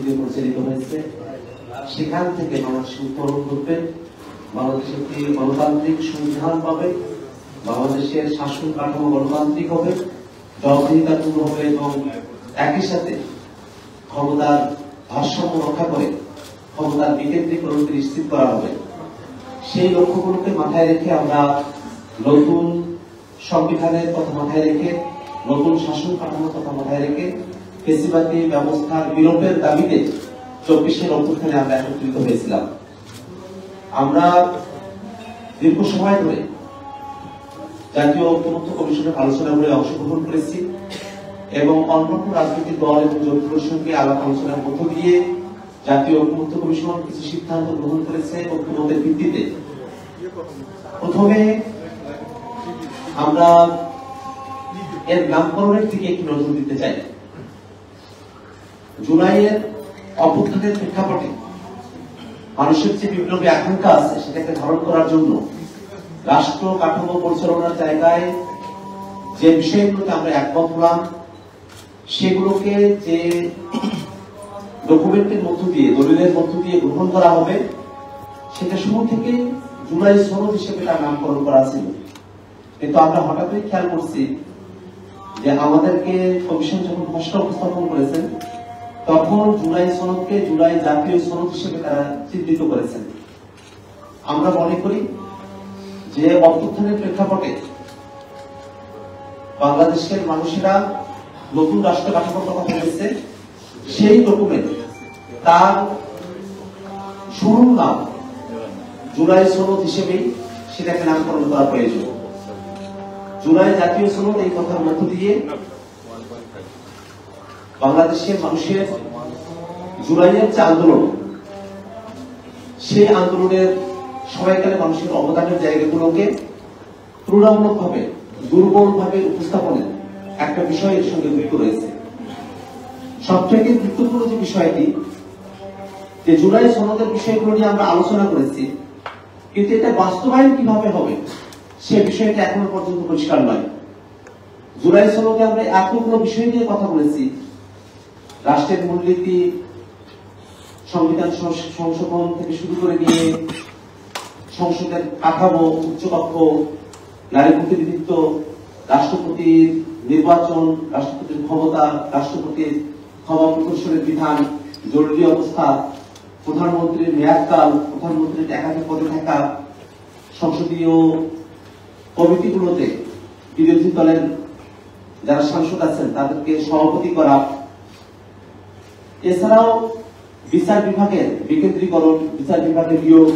দিয়ে পরিচালিত হয়েছে, সেখান থেকে মানুষ উত্তরণ করবে, বাংলাদেশ একটি গণতান্ত্রিক সংবিধান পাবে, বাংলাদেশের শাসন কাঠামো গণতান্ত্রিক হবে, জবাবদিহিতাপূর্ণ হবে এবং একই সাথে ক্ষমতার ভারসাম্য রক্ষা করে ক্ষমতার বিকেন্দ্রীকরণকে নিশ্চিত করা হবে। সেই লক্ষ্যগুলোকে মাথায় রেখে আমরা নতুন সংবিধানের কথা মাথায় রেখে, নতুন শাসন কাঠামোর কথা মাথায় রেখে ফ্যাসিবাদী ব্যবস্থার বিলোপের দাবিতে 24-এর অভ্যুত্থানে আমরা একত্রিত হয়েছিলাম। আমরা দীর্ঘ সময় ধরে জাতীয় ঐক্যমত্য কমিশনের আলোচনাগুলো অংশগ্রহণ করেছি এবং অন্যান্য রাজনৈতিক দল এবং জোটগুলোর সঙ্গে আলাপ আলোচনার মধ্য দিয়ে জাতীয় ঐক্যমত্য কমিশন কিছু সিদ্ধান্ত গ্রহণ করেছে ঐক্যমতের ভিত্তিতে। প্রথমে আমরা এর নামকরণের দিকে একটু নজর দিতে চাই। জুলাইয়ের অভ্যুত্থানের প্রেক্ষাপটে মানুষের যে বিপ্লবী আকাঙ্ক্ষা আছে সেটাকে ধারণ করার জন্য রাষ্ট্র কাঠামো পরিচালনার জায়গায় যে বিষয়গুলোতে আমরা একমত হলাম, সেগুলোকে যে ডকুমেন্টের মধ্য দিয়ে, দলিলের মধ্য দিয়ে গ্রহণ করা হবে, সেটা শুরু থেকে জুলাই সনদ হিসেবে তার নামকরণ করা ছিল। কিন্তু আমরা হঠাৎই খেয়াল করছি যে আমাদেরকে কমিশন যখন খসড়া উপস্থাপন করেছেন, তখন জুলাই সনদকে জুলাই জাতীয় সনদ হিসেবে তারা চিহ্নিত করেছেন। আমরা মনে করি যে অভ্যুত্থানের প্রেক্ষাপটে বাংলাদেশের মানুষেরা নতুন রাষ্ট্র কাঠামোর কথা বলেছে, সেই ডকুমেন্ট তার শুরুর নাম জুলাই সনদ হিসেবেই সেটাকে নামকরণ করা প্রয়োজন। জুলাই জাতীয় সনদ এই কথার মধ্য দিয়ে বাংলাদেশের মানুষের জুলাইয়ের যে আন্দোলন, সেই আন্দোলনের সময়কালে মানুষের অবদানের জায়গাগুলোকে তুলনামূলকভাবে দুর্বলভাবে উপস্থাপনের একটা বিষয়ের সঙ্গে যুক্ত রয়েছে। সবথেকে গুরুত্বপূর্ণ যে বিষয়টি, যে জুলাই সনদের বিষয়গুলো নিয়ে আমরা আলোচনা করেছি, কিন্তু এটা বাস্তবায়ন কিভাবে হবে সে বিষয়টা এখনো পর্যন্ত পরিষ্কার নয়। জুলাই সনদে আমরা এতগুলো বিষয় নিয়ে কথা বলেছি, রাষ্ট্রের মূলনীতি, সংবিধান সংশোধন থেকে শুরু করে নিয়ে সংসদের কাঠামো, উচ্চকক্ষ, নারী প্রতিনিধিত্ব, রাষ্ট্রপতির নির্বাচন, রাষ্ট্রপতির ক্ষমতা, রাষ্ট্রপতির ক্ষমা প্রদর্শনের বিধান, জরুরি অবস্থা, প্রধানমন্ত্রীর মেয়াদকাল, প্রধানমন্ত্রীর একাধিক পদে থাকা, সংসদীয় কমিটিগুলোতে বিরোধী দলের যারা সাংসদ আছেন তাদেরকে সভাপতি করা, এছাড়াও বিচার বিভাগের বিকেন্দ্রীকরণ, বিচার বিভাগের নিয়োগ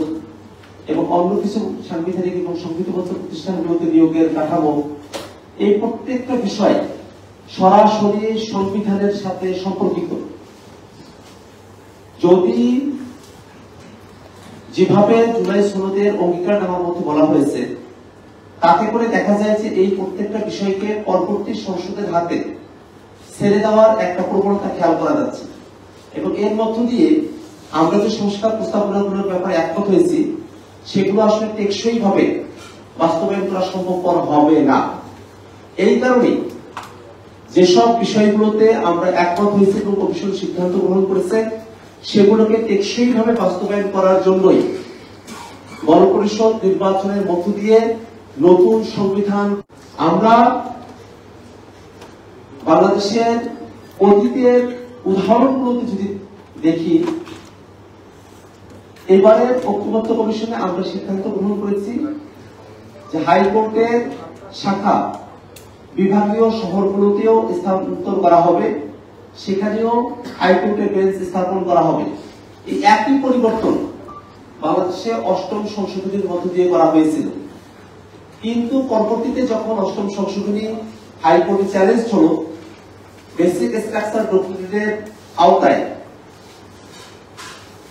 এবং অন্য কিছু সাংবিধানিক এবং সংবিধিবদ্ধ প্রতিষ্ঠানগুলোতে নিয়োগের কাঠামো, এই প্রত্যেকটা বিষয় সরাসরি সংবিধানের সাথে সম্পর্কিত। যদি যেভাবে জুলাই সনদের অঙ্গীকারনামার মধ্যে বলা হয়েছে, তাতে করে দেখা যায় যে এই প্রত্যেকটা বিষয়কে পরবর্তী সংসদের হাতে ছেড়ে দেওয়ার একটা প্রবণতা খেয়াল করা যাচ্ছে এবং এর মধ্য দিয়ে আমরা যে সংস্কার প্রস্তাবনাগুলোর ব্যাপারে একমত হয়েছি, সেগুলো আসলে টেকসই ভাবে বাস্তবায়ন করা সম্ভবপর হবে না। এই কারণে যেসব বিষয়গুলোতে আমরা একমত হয়েছি এবং কমিশন সিদ্ধান্ত গ্রহণ করেছে, সেগুলোকে টেকসই ভাবে বাস্তবায়ন করার জন্যই গণপরিষদ নির্বাচনের মধ্য দিয়ে নতুন সংবিধান। আমরা বাংলাদেশের অতীতের উদাহরণগুলোকে যদি দেখি, এবারের ঐক্যমত্য কমিশনে আমরা সিদ্ধান্ত গ্রহণ করেছি যে হাইকোর্টের শাখা বিভাগীয় শহরগুলোতেও স্থানান্তর করা হবে, সেখানেও হাইকোর্টের বেঞ্চ স্থাপন করা হবে। এই একই পরিবর্তন বাংলাদেশে অষ্টম সংশোধনীর মধ্য দিয়ে করা হয়েছিল, কিন্তু পরবর্তীতে যখন অষ্টম সংশোধনী হাইকোর্টে চ্যালেঞ্জ হলো, বেসিক স্ট্রাকচার ডকুমেন্টের আওতায়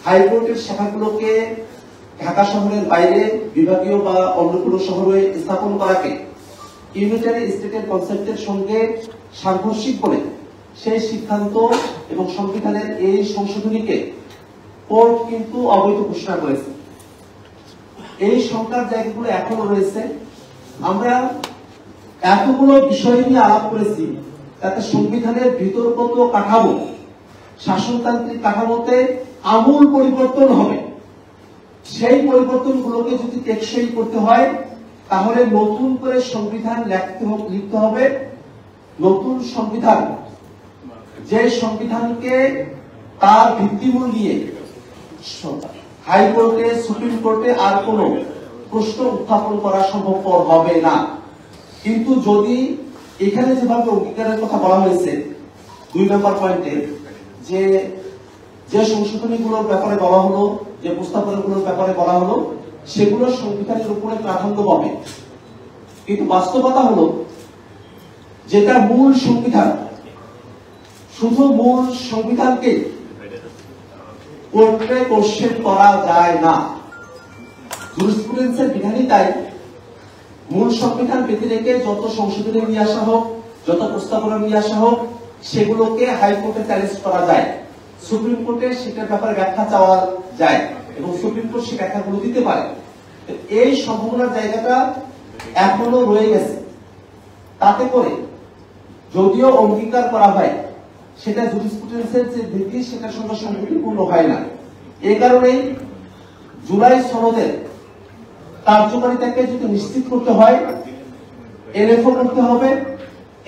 হাইকোর্টের শাখাগুলোকে ঢাকা শহরের বাইরে বিভাগীয় বা অন্য কোনো শহরে স্থাপন করাকে ইউনিটারি স্টেটের কনসেপ্টের সঙ্গে সাংঘর্ষিক বলে সেই সিদ্ধান্ত এবং সংবিধানের এই সংশোধনীকে কোর্ট কিন্তু অবৈধ ঘোষণা করেছে। এই শঙ্কার জায়গাগুলো এখনো রয়েছে। আমরা এতগুলো বিষয় নিয়ে আলাপ করেছি, তাতে সংবিধানের ভিতরগত কাঠামো শাসনতান্ত্রিক কাঠামোতে আমূল পরিবর্তন হবে। সেই পরিবর্তনগুলোকে যদি টেকসই করতে হয় তাহলে নতুন করে সংবিধান লিখতে হবে। নতুন সংবিধান, যে সংবিধানকে তার ভিত্তিমূল নিয়ে হাইকোর্টে, সুপ্রিম কোর্টে আর কোন প্রশ্ন উত্থাপন করা সম্ভবপর হবে না। কিন্তু যদি এখানে যেভাবে অঙ্গীকারের কথা বলা হয়েছে 2 নম্বর পয়েন্টে, যে সংশোধনীগুলোর ব্যাপারে বলা হলো, যে প্রস্তাবনাগুলোর ব্যাপারে বলা হলো, সেগুলো সংবিধানের উপরে প্রাধান্য পাবে। কিন্তু বাস্তবতা হলো যেটা মূল সংবিধান, শুধু মূল সংবিধানকে কোর্টে কোশ্চেন করা যায় না। জুরিসপ্রুডেন্সের বিধানই তাই, মূল সংবিধান বেঁধে রেখে যত সংশোধনী নিয়ে আসা হোক, যত প্রস্তাবনা নিয়ে আসা হোক, সেগুলোকে হাইকোর্টে চ্যালেঞ্জ করা যায়, সুপ্রিম কোর্টে সেটার ব্যাপারে ব্যাখ্যা চাওয়া যায় এবং সুপ্রিম কোর্ট সেই ব্যাখ্যাগুলো দিতে পারে। এই সম্ভাবনার জায়গাটা এখনো রয়ে গেছে। তাতে করে যদিও অঙ্গীকার করা হয়, সেটা জুরিসপ্রুডেন্সের যে ভিত্তি সেটার সঙ্গে সংগতিপূর্ণ হয় না। এই কারণেই জুলাই সনদের কার্যকারিতাকে যদি নিশ্চিত করতে হয়, এলএফও করতে হবে।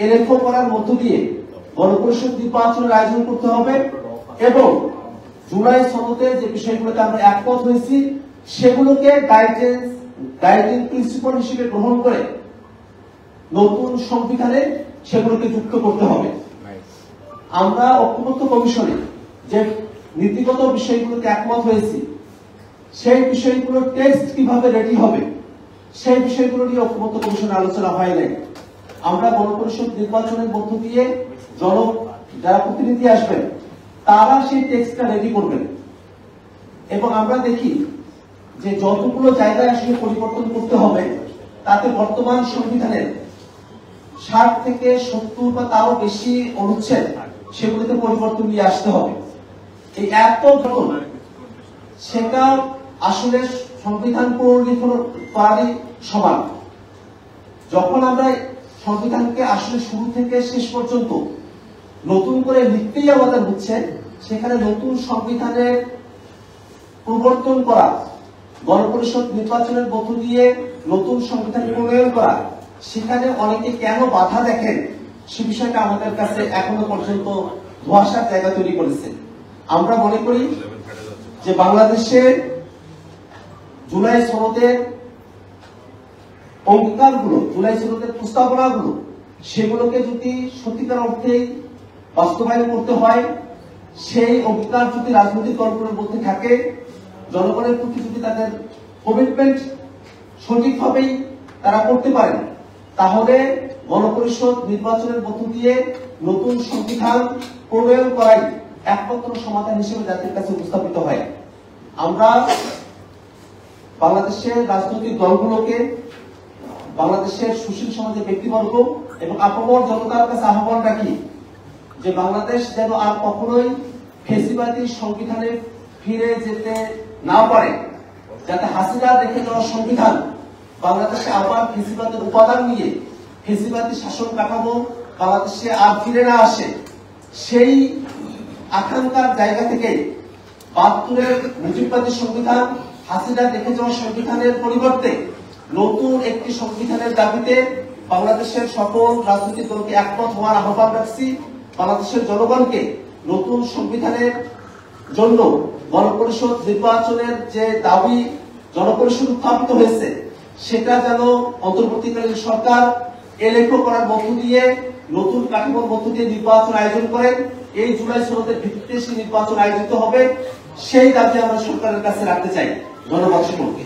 এলএফও করার মধ্য দিয়ে গণপরিষদ নির্বাচনের আয়োজন করতে হবে এবং জুলাই সনদে যে বিষয়গুলোতে আমরা একমত হয়েছি সেগুলোকে গাইডিং প্রিন্সিপাল হিসেবে গ্রহণ করে নতুন সংবিধানে সেগুলোকে যুক্ত করতে হবে। আমরা ঐক্যমত্য কমিশনে যে নীতিগত বিষয়গুলোতে একমত হয়েছি, সেই বিষয়গুলোর টেক্সট কিভাবে রেডি হবে সেই বিষয়গুলো নিয়ে ঐক্যমত্য কমিশনে আলোচনা হয় নাই। আমরা গণপরিষদ নির্বাচনের মধ্য দিয়ে যারা প্রতিনিধি আসবেন তারা সেই টেক্সটটা রেডি করবেন এবং আমরা দেখি যে যতগুলো জায়গায় আসলে পরিবর্তন করতে হবে তাতে বর্তমান সংবিধানের 60 থেকে 70 বা তারও বেশি অনুচ্ছেদ, সেগুলিতে পরিবর্তন নিয়ে আসতে হবে। এই এত ঘটনা সেটা আসলে সংবিধান পুনর্লিখন করারই সমান। যখন আমরা সংবিধানকে আসলে শুরু থেকে শেষ পর্যন্ত নতুন করে লিখতেই আমাদের হচ্ছে, সেখানে নতুন সংবিধানের প্রবর্তন করা, গণপরিষদ নির্বাচনের মধ্য দিয়ে নতুন সংবিধান প্রণয়ন করা, সেখানে অনেকে কেন বাধা দেখেন সে বিষয়টা আমাদের কাছে এখনো পর্যন্ত ধোঁয়াশার জায়গা তৈরি করেছে। আমরা মনে করি যে বাংলাদেশের জুলাই সনদের অঙ্গীকারগুলো, জুলাই সনদের প্রস্তাবনাগুলো, সেগুলোকে যদি সত্যিকার অর্থেই বাস্তবায়ন করতে হয়, সেই অঙ্গীকার যদি রাজনৈতিক দলগুলোর মধ্যে থাকে, জনগণের প্রতি যদি তাদের কমিটমেন্ট সঠিকভাবেই তারা করতে পারেন, তাহলে গণপরিষদ নির্বাচনের মধ্য দিয়ে নতুন সংবিধান প্রণয়ন করাই একমাত্র সমাধান হিসেবে জাতির কাছে উপস্থাপিত হয়। আমরা বাংলাদেশের রাজনৈতিক দলগুলোকে, বাংলাদেশের সুশীল সমাজের ব্যক্তিবর্গ এবং আপামর জনতার কাছে আহ্বান রাখি যে বাংলাদেশ যেন আর কখনোই ফ্যাসিবাদী সংবিধানে ফিরে যেতে না পারে, যাতে হাসিনা রেখে যাওয়া সংবিধান বাংলাদেশে আবার ফ্যাসিবাদের উপাদান নিয়ে ফ্যাসিবাদী শাসন কাঠামো বাংলাদেশে আর ফিরে না আসে, সেই আকাঙ্ক্ষার জায়গা থেকে 72-এর মুজিববাদী সংবিধান, হাসিনা রেখে যাওয়া সংবিধানের পরিবর্তে নতুন একটি সংবিধানের দাবিতে বাংলাদেশের সকল রাজনৈতিক দলকে একমত হওয়ার আহ্বান রাখছি। বাংলাদেশের জনগণকে নতুন সংবিধানের জন্য গণপরিষদ নির্বাচনের যে দাবি জনপরিষদ উত্থাপিত হয়েছে, সেটা যেন অন্তর্বর্তীকালীন সরকার এলএফও করার মধ্য দিয়ে, নতুন কাঠামোর মধ্য দিয়ে নির্বাচন আয়োজন করেন। এই জুলাই সনদের ভিত্তিতে সেই নির্বাচন আয়োজিত হবে, সেই দাবি আমরা সরকারের কাছে রাখতে চাই। ধন্যবাদ সকলকে।